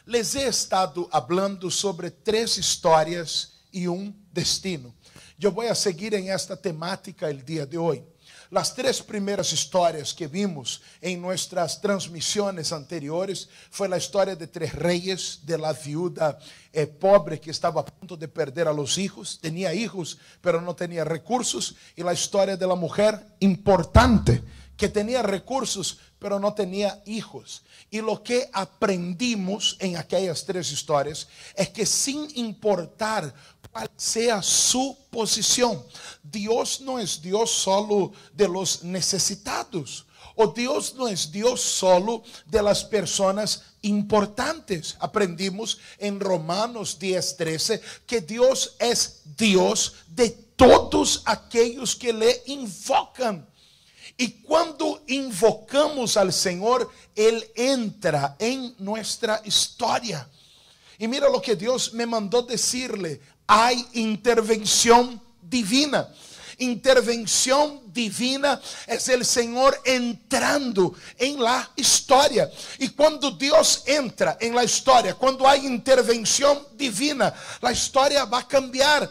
Les he estado hablando sobre 3 histórias e um destino. Eu vou seguir em esta temática el día de hoy. Las 3 primeiras histórias que vimos em nuestras transmisiones anteriores foi a história de 3 reyes, de la viuda pobre que estava a ponto de perder a los hijos, tenía hijos, pero no tenía recursos, e a história de la mujer importante que tenía recursos, pero no tenía hijos. Y lo que aprendimos en aquellas 3 histórias es que sin importar cuál sea su posición, Dios no es Dios solo de los necesitados, o Dios no es Dios solo de las personas importantes. Aprendimos en Romanos 10:13 que Dios es Dios de todos aquellos que le invocan. E quando invocamos al Senhor, Ele entra em nossa história. E mira lo que Deus me mandou decirle: há intervenção divina. Intervenção divina é o Senhor entrando em la história. E quando Deus entra em la história, quando há intervenção divina, a história vai cambiar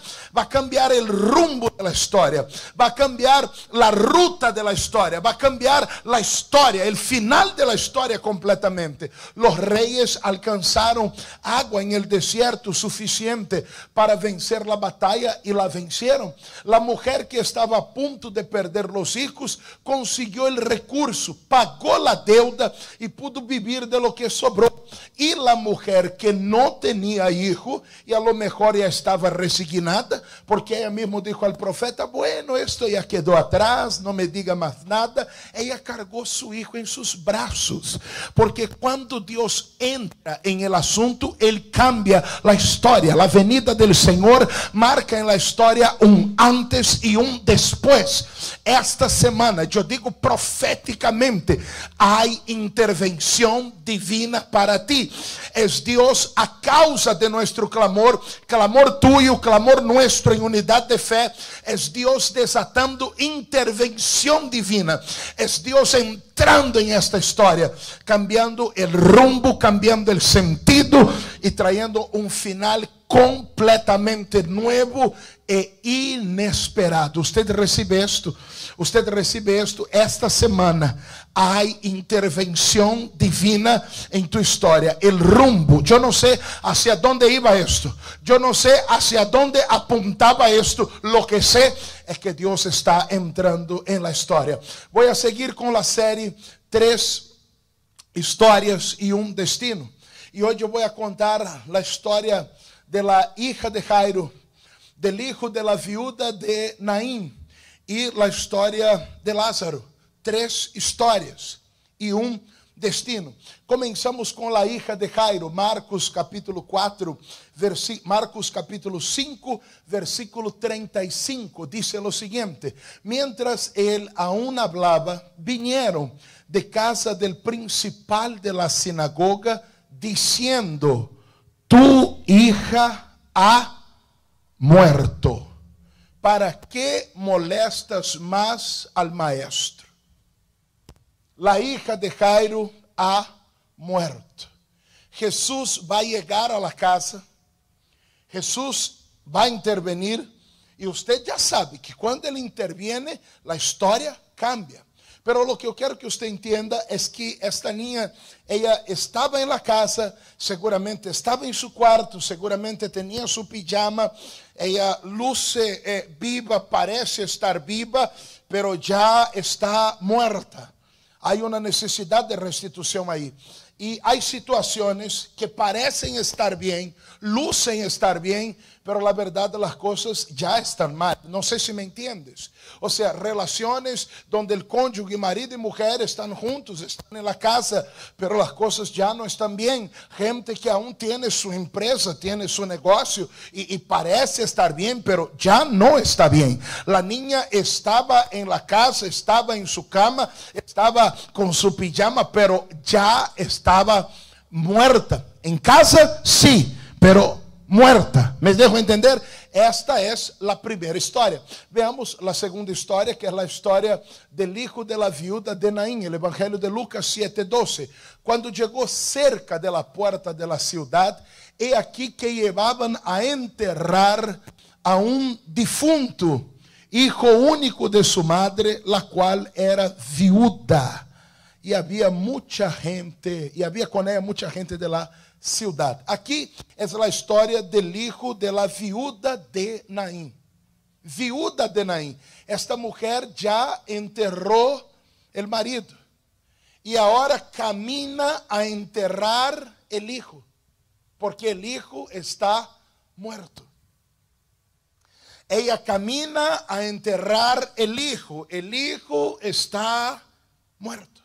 o rumbo da história, vai cambiar a ruta da história, vai cambiar a história, o final da história completamente. Os reis alcançaram água em el desierto suficiente para vencer a batalha e la venceram. A mulher que estava a ponto de perder os hijos conseguiu o recurso, pagou a deuda e pudo viver de lo que sobrou. E a mulher que não tinha hijo e a lo mejor já estava resignada, porque ela mesmo disse ao profeta: bueno, esto já quedou atrás, não me diga mais nada. Ela cargou seu hijo em seus braços, porque quando Deus entra em el assunto, Ele cambia a história. A venida do Senhor marca em la história um antes e um después. Esta semana, eu digo profeticamente, há intervenção divina para ti. Es Deus a causa de nuestro clamor, clamor tuyo, clamor nuestro en unidad de fe. Es Deus desatando intervenção divina. Es Deus entrando em esta história, cambiando el rumbo, cambiando el sentido e trayendo um final completamente nuevo e inesperado. Usted recibe esto? Usted recibe esto? Esta semana há intervenção divina em tu história. El rumbo, eu não sei hacia dónde iba esto, eu não sei hacia dónde apuntava esto. Lo que sé es que Deus está entrando en la história. Vou a seguir com a série 3 histórias e um destino. E hoje eu vou a contar a história de la hija de Jairo, del hijo de la viuda de Naín e a história de Lázaro. 3 histórias e um destino. Começamos com a hija de Jairo, Marcos capítulo 4, Marcos capítulo 5, versículo 35, dice lo siguiente: mientras él aún hablaba, vinieron de casa del principal de la sinagoga, diciendo: tu hija ha muerto. ¿Para qué molestas más al maestro? La hija de Jairo ha muerto. Jesús va a llegar a la casa. Jesús va a intervenir. Y usted ya sabe que cuando Él interviene, la historia cambia. Pero lo que eu quero que você entenda é que esta niña, ella estava em la casa, seguramente estava em seu quarto, seguramente tinha su pijama, ella luce viva, parece estar viva, pero já está muerta. Há uma necessidade de restituição aí. E há situações que parecem estar bem, lucem estar bem, pero la verdad las cosas ya están mal. No sé si me entiendes. O sea, relaciones donde el cónyuge, marido y mujer están juntos, están en la casa, pero las cosas ya no están bien. Gente que aún tiene su empresa, tiene su negocio y parece estar bien, pero ya no está bien. La niña estaba en la casa, estaba en su cama, estaba con su pijama, pero ya estaba muerta. En casa, sí, pero muerta. ¿Me dejo entender? esta es la primera historia. Veamos la segunda historia, que es la historia del hijo de la viuda de Naín, el Evangelio de Lucas 7:12. Cuando llegó cerca de la puerta de la ciudad, he aquí que llevaban a enterrar a un difunto, hijo único de su madre, la cual era viuda. Y había mucha gente, y había con ella mucha gente de la ciudad. Aquí es la historia del hijo de la viuda de Naín. Viuda de Naín. Esta mujer ya enterró el marido. Y ahora camina a enterrar el hijo. Porque el hijo está muerto. Ella camina a enterrar el hijo. El hijo está muerto.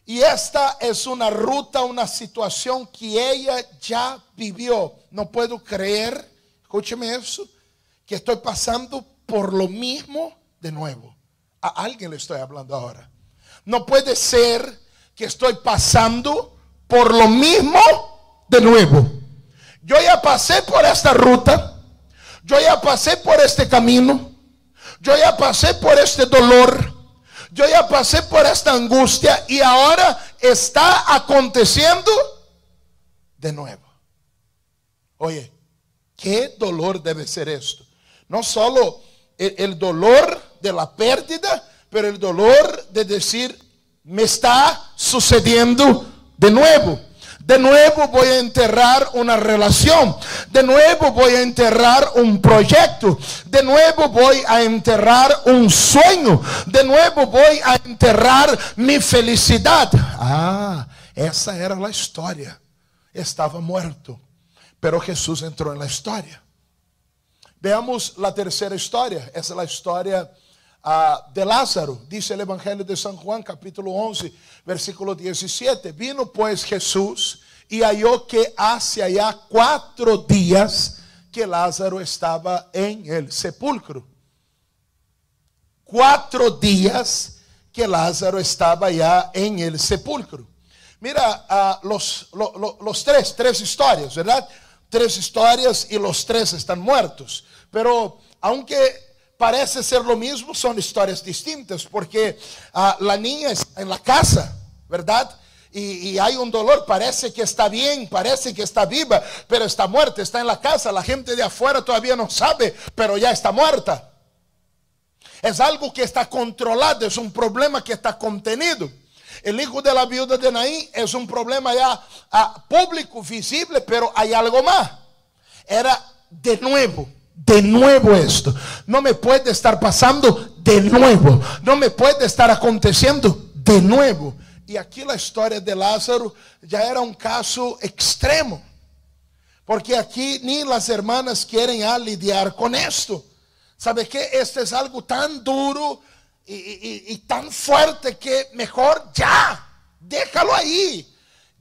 Y esta es una ruta, una situación que ella ya vivió. No puedo creer, escúcheme eso, que estoy pasando por lo mismo de nuevo. A alguien le estoy hablando ahora. No puede ser que estoy pasando por lo mismo de nuevo. Yo ya pasé por esta ruta. Yo ya pasé por este camino. Yo ya pasé por este dolor. Yo ya pasé por esta angustia y ahora está aconteciendo de nuevo. Oye, ¿qué dolor debe ser esto? No solo el dolor de la pérdida, pero el dolor de decir, me está sucediendo de nuevo. De nuevo voy a enterrar una relación. De nuevo voy a enterrar un proyecto. De nuevo voy a enterrar un sueño. De nuevo voy a enterrar mi felicidad. Ah, esa era la historia. Estaba muerto, pero Jesús entró en la historia. Veamos la tercera historia. Esa es la historia de Lázaro. Dice el Evangelio de San Juan, capítulo 11, versículo 17. Vino pues Jesús y halló que hacia allá 4 días que Lázaro estaba en el sepulcro. 4 días que Lázaro estaba ya en el sepulcro. Mira, los tres historias, ¿verdad? 3 historias y los 3 están muertos. Pero aunque parece ser lo mismo, son historias distintas, porque la niña está en la casa, ¿verdad? Y hay un dolor, parece que está bien, parece que está viva, pero está muerta, está en la casa. La gente de afuera todavía no sabe, pero ya está muerta. Es algo que está controlado, es un problema que está contenido. El hijo de la viuda de Naín es un problema ya público, visible, pero hay algo más. Era de nuevo esto. No me puede estar pasando de nuevo. No me puede estar aconteciendo de nuevo. Y aquí la historia de Lázaro ya era un caso extremo. Porque aquí ni las hermanas quieren lidiar con esto. ¿Sabe qué? Este es algo tan duro y tan fuerte que mejor ya, déjalo ahí.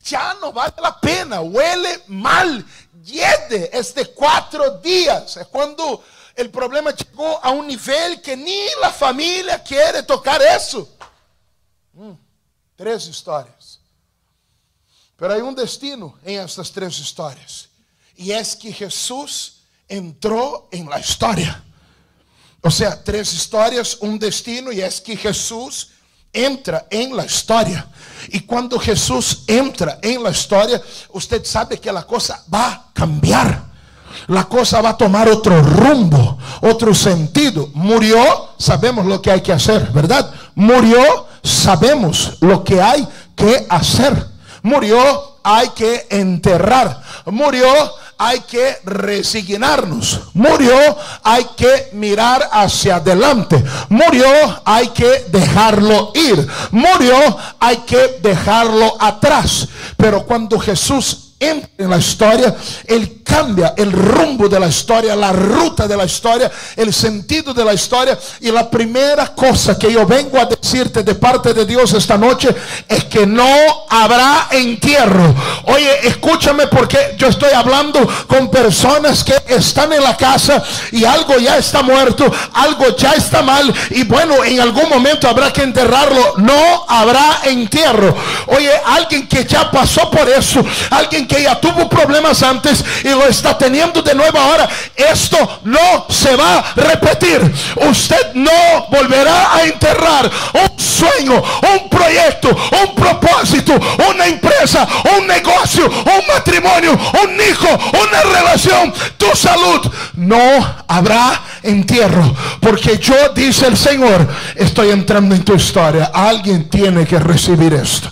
Ya no vale la pena, huele mal, hiede. Es de 4 días. Es cuando el problema llegó a un nivel que ni la familia quiere tocar eso. 3 historias. Pero hay un destino en estas 3 historias. Y es que Jesús entró en la historia. O sea, 3 historias, un destino, y es que Jesús entra en la historia. Y cuando Jesús entra en la historia, usted sabe que la cosa va a cambiar. La cosa va a tomar otro rumbo, otro sentido. Murió, sabemos lo que hay que hacer, ¿verdad? Murió, sabemos lo que hay que hacer. Murió, hay que enterrar. Murió, hay que resignarnos. Murió, hay que mirar hacia adelante. Murió, hay que dejarlo ir. Murió, hay que dejarlo atrás. Pero cuando Jesús entra en la historia, Él cambia el rumbo de la historia, la ruta de la historia, el sentido de la historia. Y la primera cosa que yo vengo a decirte de parte de Dios esta noche es que no habrá entierro. Oye, escúchame, porque yo estoy hablando con personas que están en la casa y algo ya está muerto, algo ya está mal, y bueno, en algún momento habrá que enterrarlo. No habrá entierro. Oye, alguien que ya pasó por eso, alguien que que ya tuvo problemas antes y lo está teniendo de nuevo ahora, esto no se va a repetir. Usted no volverá a enterrar un sueño, un proyecto, un propósito, una empresa, un negocio, un matrimonio, un hijo, una relación, tu salud. No habrá entierro, porque yo, dice el Señor, estoy entrando en tu historia. Alguien tiene que recibir esto.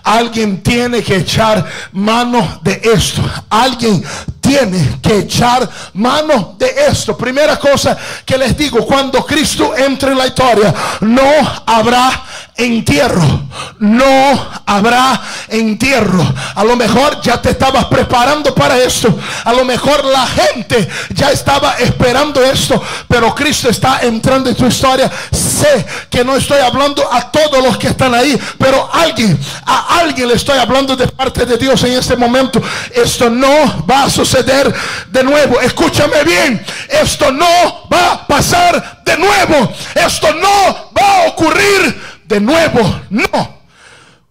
Alguien tiene que echar mano de esto. Alguien tiene que echar mano de esto. Primera cosa que les digo, cuando Cristo entre en la historia, no habrá entierro. No habrá entierro. A lo mejor ya te estabas preparando para esto. A lo mejor la gente ya estaba esperando esto, pero Cristo está entrando en tu historia. Sé que no estoy hablando a todos los que están ahí, pero a alguien le estoy hablando de parte de Dios en este momento. Esto no va a suceder de nuevo. Escúchame bien, esto no va a pasar de nuevo. Esto no va a ocurrir de nuevo. No,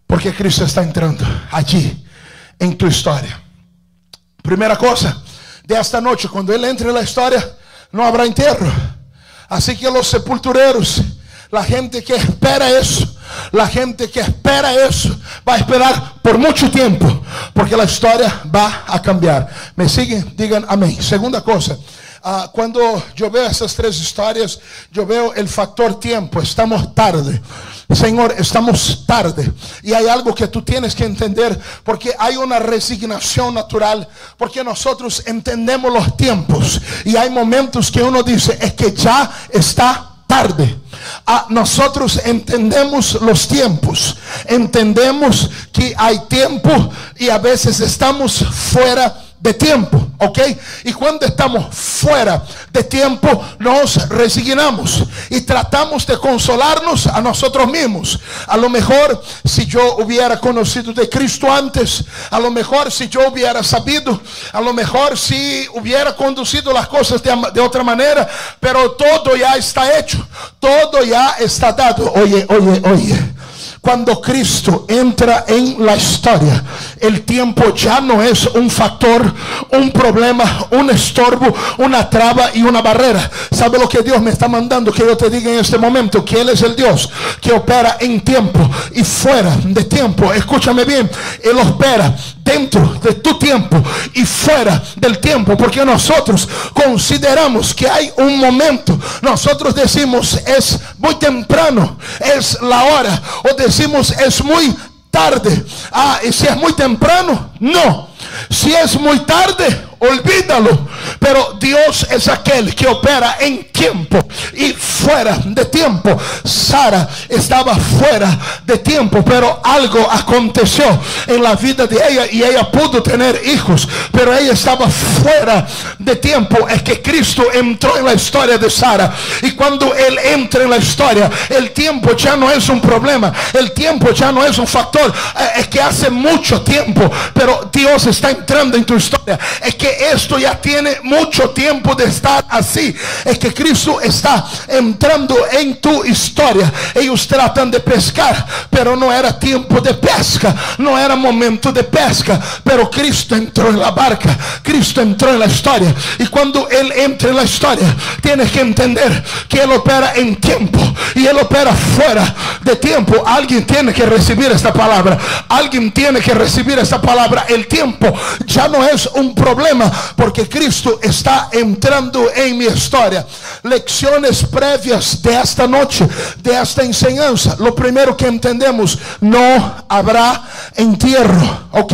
porque Cristo está entrando allí en tu historia. Primera cosa de esta noche, cuando Él entre en la historia, no habrá entierro. Así que los sepultureros, la gente que espera eso, la gente que espera eso, va a esperar por mucho tiempo, porque la historia va a cambiar. ¿Me siguen? Digan amén. Segunda cosa, cuando yo veo esas tres historias, yo veo el factor tiempo. Estamos tarde. Señor, estamos tarde. Y hay algo que tú tienes que entender, porque hay una resignación natural, porque nosotros entendemos los tiempos. Y hay momentos que uno dice, es que ya está tarde. Nosotros entendemos los tiempos. Entendemos que hay tiempo y a veces estamos fuera de tiempo, ¿ok? Y cuando estamos fuera de tiempo, nos resignamos y tratamos de consolarnos a nosotros mismos. A lo mejor si yo hubiera conocido de Cristo antes, a lo mejor si yo hubiera sabido, a lo mejor si hubiera conducido las cosas de otra manera, pero todo ya está hecho, todo ya está dado. Oye, cuando Cristo entra en la historia, el tiempo ya no es un factor, un problema, un estorbo, una traba y una barrera. ¿Sabe lo que Dios me está mandando que yo te diga en este momento? Que Él es el Dios que opera en tiempo y fuera de tiempo. Escúchame bien, Él opera dentro de tu tiempo y fuera del tiempo, porque nosotros consideramos que hay un momento. Nosotros decimos, es muy temprano, es la hora, o decimos, es muy tarde. Y si es muy temprano, no. Si es muy tarde, olvídalo. Pero Dios es aquel que opera en tiempo y fuera de tiempo. Sara estaba fuera de tiempo, pero algo aconteció en la vida de ella y ella pudo tener hijos, pero ella estaba fuera de tiempo. Es que Cristo entró en la historia de Sara, y cuando Él entra en la historia, el tiempo ya no es un problema, el tiempo ya no es un factor. Es que hace mucho tiempo, pero Dios está entrando en tu historia. Es que esto ya tiene mucho tiempo de estar así. Es que Cristo está entrando en tu historia. Ellos tratan de pescar, pero no era tiempo de pesca, no era momento de pesca, pero Cristo entró en la barca, Cristo entró en la historia. Y cuando Él entra en la historia, tienes que entender que Él opera en tiempo y Él opera fuera de tiempo. Alguien tiene que recibir esta palabra. Alguien tiene que recibir esta palabra. El tiempo ya no es un problema, porque Cristo está entrando en mi historia. Lecciones previas de esta noche, de esta enseñanza. Lo primero que entendemos, no habrá entierro, ¿ok?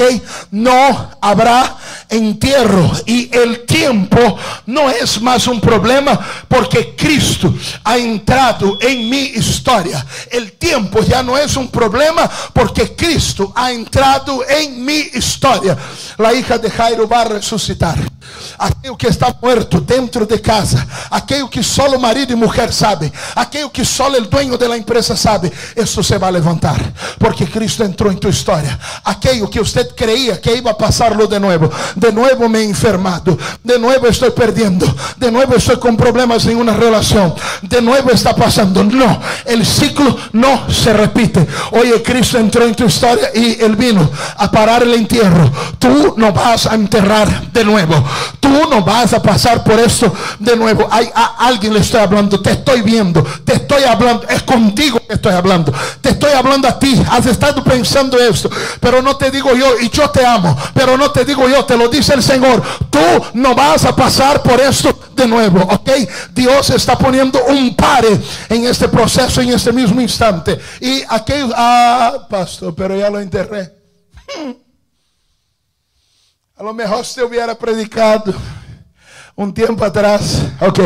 No habrá entierro. Y el tiempo no es más un problema, porque Cristo ha entrado en mi historia. El tiempo ya no es un problema, porque Cristo ha entrado en mi historia. La hija de Jairo va a resucitar. Aquello que está muerto dentro de casa, aquello que solo marido y mujer saben, aquello que solo el dueño de la empresa sabe, eso se va a levantar, porque Cristo entró en tu historia. Aquello que usted creía que iba a pasarlo de nuevo, de nuevo me he enfermado, de nuevo estoy perdiendo, de nuevo estoy con problemas en una relación, de nuevo está pasando. No, el ciclo no se repite. Oye, Cristo entró en tu historia y Él vino a parar el entierro. Tú no vas a enterrar de nuevo, tú no vas a pasar por esto de nuevo. A alguien le estoy hablando, te estoy viendo, te estoy hablando, es contigo que estoy hablando, te estoy hablando a ti. Has estado pensando esto, pero no te digo yo, y yo te amo, pero no te digo yo, te lo dice el Señor. Tú no vas a pasar por esto de nuevo, ok. Dios está poniendo un pare en este proceso, en este mismo instante. Y aquellos, pastor, pero ya lo enterré. A lo mejor usted hubiera predicado un tiempo atrás, ok,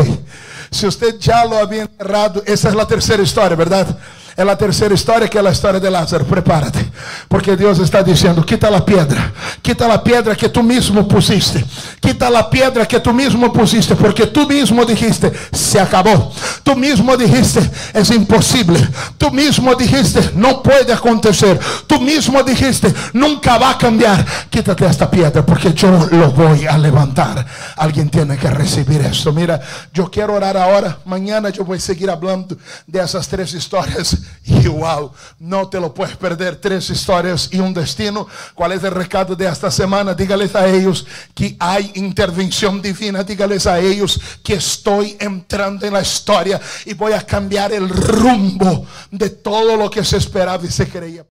si usted ya lo había enterrado. Esa es la tercera historia, ¿verdad? Es la tercera historia, que es la historia de Lázaro. Prepárate, porque Dios está diciendo: quita la piedra que tú mismo pusiste, quita la piedra que tú mismo pusiste, porque tú mismo dijiste: se acabó. Tú mismo dijiste: es imposible. Tú mismo dijiste: no puede acontecer. Tú mismo dijiste: nunca va a cambiar. Quítate esta piedra, porque yo lo voy a levantar. Alguien tiene que recibir esto. Mira, yo quiero orar ahora. Mañana yo voy a seguir hablando de esas tres historias. Y wow, no te lo puedes perder. Tres historias y un destino. ¿Cuál es el recado de esta semana? Dígales a ellos que hay intervención divina. Dígales a ellos que estoy entrando en la historia y voy a cambiar el rumbo de todo lo que se esperaba y se creía.